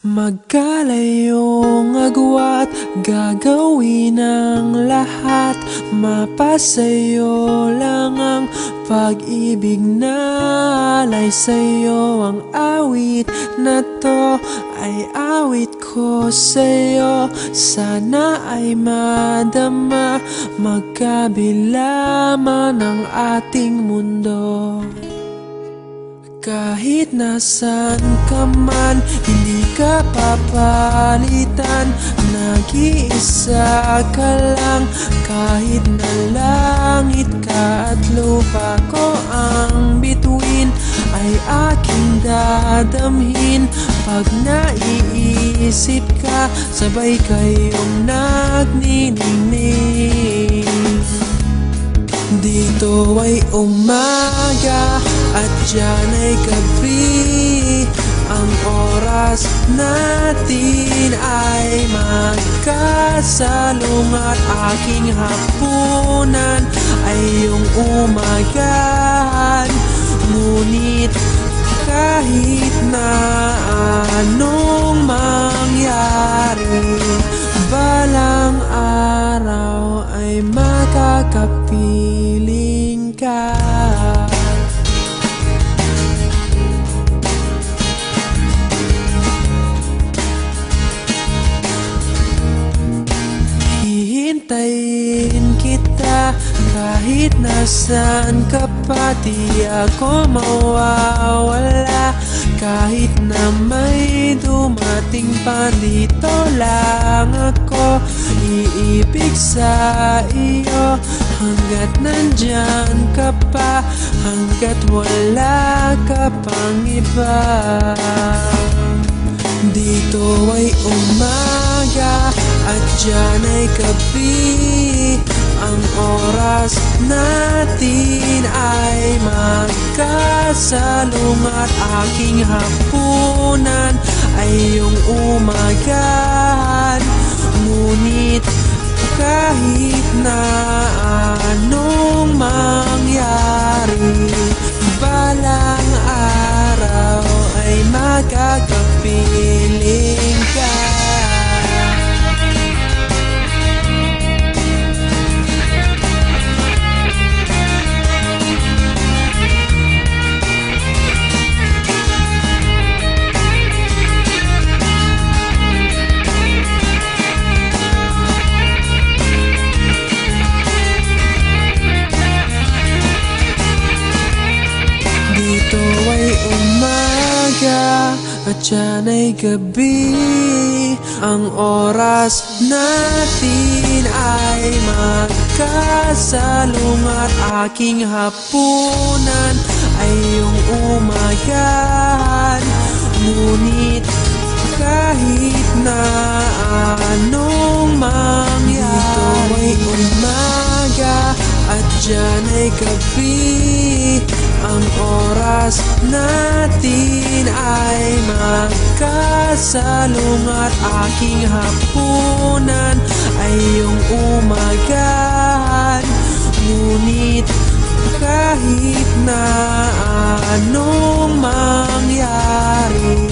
Magkalayong agwat, gagawin ang lahat. Mapasayo lang ang pag-ibig na alay sa'yo. Ang awit na to ay awit ko sa'yo. Sana ay madama, magkabila man ang ating mundo. Kahit nasan ka man, hindi ka papalitan. Nag-iisa ka lang, kahit na langit ka at lupa ko ang bituin, ay aking dadamhin. Pag naiisip ka, sabay kayong nagniningning. Dito ay umaga at diyan ay gabi. Ang oras natin ay magkasalungat. Aking hapunan ay iyong umagahan. Ngunit kahit na anong mangyari, balang araw ay makakapiling ka. Hihintayin kita kahit nasaan ka pa. Di ako mawawala kahit na may dumating pa. Dito lang ako iibig sa iyo hanggat nandyan ka pa, hanggat wala ka pang iba. Dito ay umaga at diyan ay gabi. Ang oras natin ay magkasalungat. Aking hapunan ay iyong umagahan. Ngunit kahit na anong mangyari, balang araw ay makakapiling ka. Dito ay umaga at diyan ay gabi. Ang oras natin ay magkasalungat. Aking hapunan ay iyong umagahan. Ngunit kahit na anong mangyari, dito ay umaga at diyan ay gabi. Ang oras natin ay magkasalungat. Aking hapunan ay iyong umagahan. Ngunit kahit na anong mangyari,